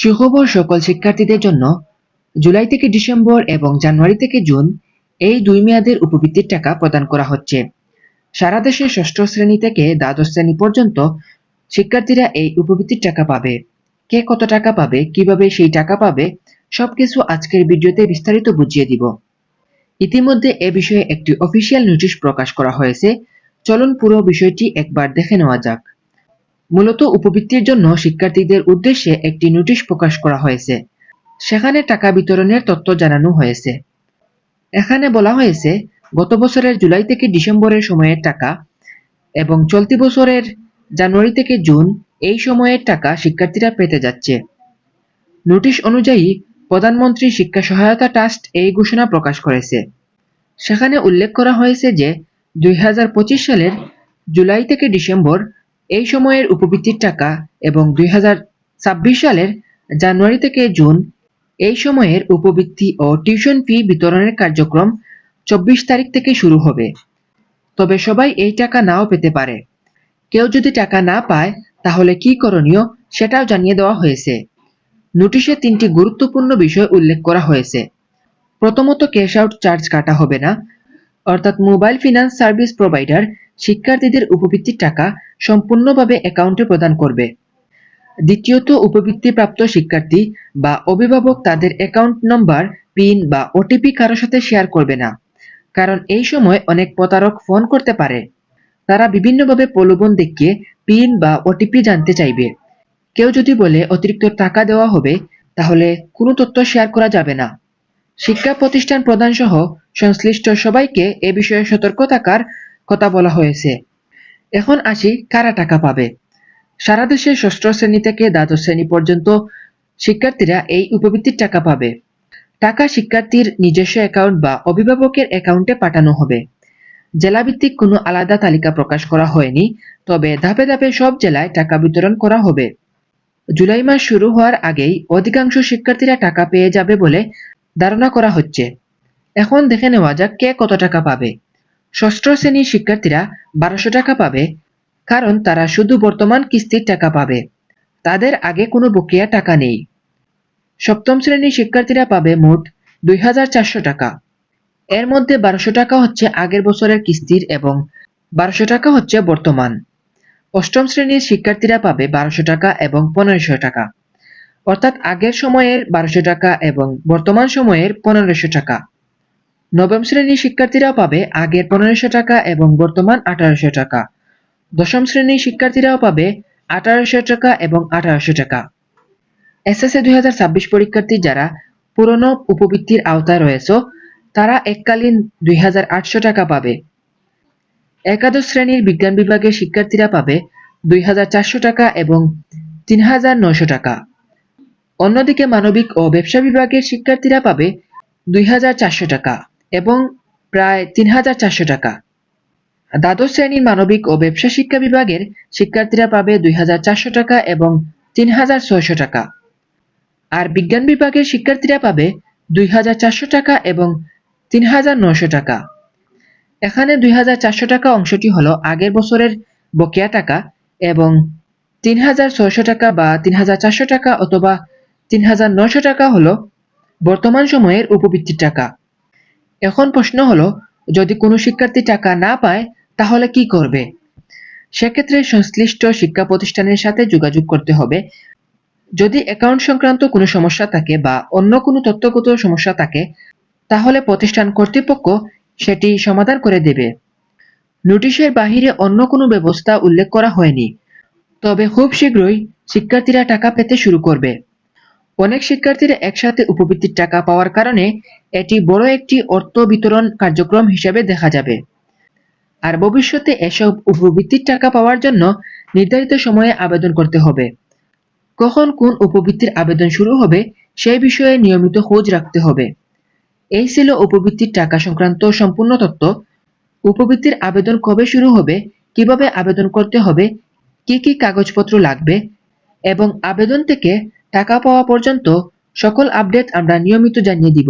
সুখবর সকল শিক্ষার্থীদের জন্য। জুলাই থেকে ডিসেম্বর এবং জানুয়ারি থেকে জুন এই 2 মেয়াদের উপবৃত্তির টাকা প্রদান করা হচ্ছে। সারা দেশে ষষ্ঠ শ্রেণী থেকে দ্বাদশ শ্রেণী পর্যন্ত শিক্ষার্থীরা এই উপবৃত্তির টাকা পাবে। কে কত টাকা পাবে, কিভাবে সেই টাকা পাবে, সবকিছু আজকের ভিডিওতে বিস্তারিত বুঝিয়ে দিব। ইতিমধ্যে এ বিষয়ে একটি অফিসিয়াল নোটিশ প্রকাশ করা হয়েছে। চলুন পুরো বিষয়টি একবার দেখে নেওয়া যাক। মূলত উপবৃত্তির জন্য শিক্ষার্থীদের উদ্দেশ্যে একটি নোটিশ প্রকাশ করা হয়েছে। সেখানে টাকা বিতরণের তথ্য জানানো হয়েছে। এখানে বলা হয়েছে গত বছরের জুলাই থেকে ডিসেম্বরের সময়ের টাকা এবং চলতি বছরের জানুয়ারি থেকে জুন এই সময়ের টাকা শিক্ষার্থীরা পেতে যাচ্ছে। নোটিশ অনুযায়ী প্রধানমন্ত্রী শিক্ষা সহায়তা ট্রাস্ট এই ঘোষণা প্রকাশ করেছে। সেখানে উল্লেখ করা হয়েছে যে 2025 সালের জুলাই থেকে ডিসেম্বর এই সময়ের উপবৃত্তির টাকা এবং 2026 সালের জানুয়ারি থেকে জুন এই সময়ের উপবৃত্তি ও টিউশন ফি বিতরণের কার্যক্রম 24 তারিখ থেকে শুরু হবে। তবে সবাই এই টাকা নাও পেতে পারে। কেউ যদি টাকা না পায় তাহলে কি করণীয় সেটাও জানিয়ে দেওয়া হয়েছে। নোটিশে 3টি গুরুত্বপূর্ণ বিষয় উল্লেখ করা হয়েছে। প্রথমত, ক্যাশ আউট চার্জ কাটা হবে না, অর্থাৎ মোবাইল ফিনান্স সার্ভিস প্রোভাইডার শিক্ষার্থীদের উপবৃত্তির টাকা সম্পূর্ণভাবে অ্যাকাউন্টে প্রদান করবে। দ্বিতীয়ত, উপবৃত্তিপ্রাপ্ত শিক্ষার্থী বা অভিভাবক তাদের অ্যাকাউন্ট নম্বর, পিন বা ওটিপি কারোর সাথে শেয়ার করবে না, কারণ এই সময় অনেক প্রতারক ফোন করতে পারে। তারা বিভিন্নভাবে প্রলোভন দেখিয়ে পিন বা ওটিপি জানতে চাইবে। কেউ যদি বলে অতিরিক্ত টাকা দেওয়া হবে, তাহলে কোনো তথ্য শেয়ার করা যাবে না। শিক্ষা প্রতিষ্ঠান প্রধান সহ সংশ্লিষ্ট সবাইকে এ বিষয়ে সতর্ক থাকার কথা বলা হয়েছে। এখন আসি কারা টাকা পাবে। সারা দেশে ষষ্ঠ শ্রেণী থেকে দ্বাদশ শ্রেণী পর্যন্ত শিক্ষার্থীরা এই উপবৃত্তির টাকা পাবে। টাকা শিক্ষার্থীর নিজস্ব অ্যাকাউন্ট বা অভিভাবকের অ্যাকাউন্টে পাঠানো হবে। জেলাভিত্তিক কোনো আলাদা তালিকা প্রকাশ করা হয়নি, তবে ধাপে ধাপে সব জেলায় টাকা বিতরণ করা হবে। জুলাই মাস শুরু হওয়ার আগেই অধিকাংশ শিক্ষার্থীরা টাকা পেয়ে যাবে বলে ধারণা করা হচ্ছে। এখন দেখে নেওয়া যাক কে কত টাকা পাবে। ষষ্ঠ শ্রেণীর শিক্ষার্থীরা 1200 টাকা পাবে, কারণ তারা শুধু বর্তমান কিস্তির টাকা পাবে, তাদের আগে কোনো বকেয়া টাকা নেই। সপ্তম শ্রেণীর শিক্ষার্থীরা পাবে মোট 2400 টাকা। এর মধ্যে 1200 টাকা হচ্ছে আগের বছরের কিস্তির এবং 1200 টাকা হচ্ছে বর্তমান। অষ্টম শ্রেণীর শিক্ষার্থীরা পাবে 1200 টাকা এবং 1500 টাকা, অর্থাৎ আগের সময়ের 1200 টাকা এবং বর্তমান সময়ের 1500 টাকা। নবম শ্রেণীর শিক্ষার্থীরা পাবে আগের 1500 টাকা এবং বর্তমান 1800 টাকা। দশম শ্রেণীর শিক্ষার্থীরাও পাবে 1800 টাকা এবং 1800 টাকা। এসএসসি 2026 পরীক্ষার্থী যারা পুরনো উপবৃত্তির আওতায় রয়েছে তারা এককালীন 2800 টাকা পাবে। একাদশ শ্রেণীর বিজ্ঞান বিভাগের শিক্ষার্থীরা পাবে 2400 টাকা এবং 3900 টাকা। অন্যদিকে মানবিক ও ব্যবসা বিভাগের শিক্ষার্থীরা পাবে 2400 টাকা এবং প্রায় 3400 টাকা। দ্বাদশ শ্রেণীর মানবিক ও ব্যবসা শিক্ষা বিভাগের শিক্ষার্থীরা পাবে 2400 টাকা এবং 3600 টাকা। আর বিজ্ঞান বিভাগের শিক্ষার্থীরা পাবে 2400 টাকা এবং 3900 টাকা। এখানে 2400 টাকা অংশটি হলো আগের বছরের বকেয়া টাকা এবং 3600 টাকা বা 3400 টাকা অথবা 3900 টাকা হলো বর্তমান সময়ের উপবৃত্তির টাকা। এখন প্রশ্ন হলো, যদি কোনো শিক্ষার্থী টাকা না পায় তাহলে কি করবে? সেক্ষেত্রে সংশ্লিষ্ট শিক্ষা প্রতিষ্ঠানের সাথে যোগাযোগ করতে হবে। যদি অ্যাকাউন্ট সংক্রান্ত কোনো সমস্যা থাকে বা অন্য কোনো তথ্যগত সমস্যা থাকে, তাহলে প্রতিষ্ঠান কর্তৃপক্ষ সেটি সমাধান করে দেবে। নোটিশের বাহিরে অন্য কোনো ব্যবস্থা উল্লেখ করা হয়নি, তবে খুব শীঘ্রই শিক্ষার্থীরা টাকা পেতে শুরু করবে। অনেক শিক্ষার্থীরা একসাথে উপবৃত্তির টাকা পাওয়ার কারণে এটি বড় একটি অর্থ বিতরণ কার্যক্রম হিসেবে দেখা যাবে। আর ভবিষ্যতে এসব উপবৃত্তির টাকা পাওয়ার জন্য নির্ধারিত সময়ে আবেদন করতে হবে। কখন কোন উপবৃত্তির আবেদন শুরু হবে সেই বিষয়ে নিয়মিত খোঁজ রাখতে হবে। এই ছিল উপবৃত্তির টাকা সংক্রান্ত সম্পূর্ণ তথ্য। উপবৃত্তির আবেদন কবে শুরু হবে, কিভাবে আবেদন করতে হবে, কি কি কাগজপত্র লাগবে এবং আবেদন থেকে টাকা পাওয়া পর্যন্ত সকল আপডেট আমরা নিয়মিত জানিয়ে দিব।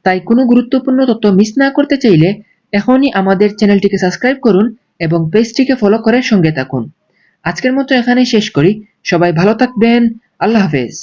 তাই কোনো গুরুত্বপূর্ণ তথ্য মিস না করতে চাইলে এখনই আমাদের চ্যানেলটিকে সাবস্ক্রাইব করুন এবং পেজটিকে ফলো করে সঙ্গে থাকুন। আজকের মতো এখানেই শেষ করি। সবাই ভালো থাকবেন। আল্লাহ হাফেজ।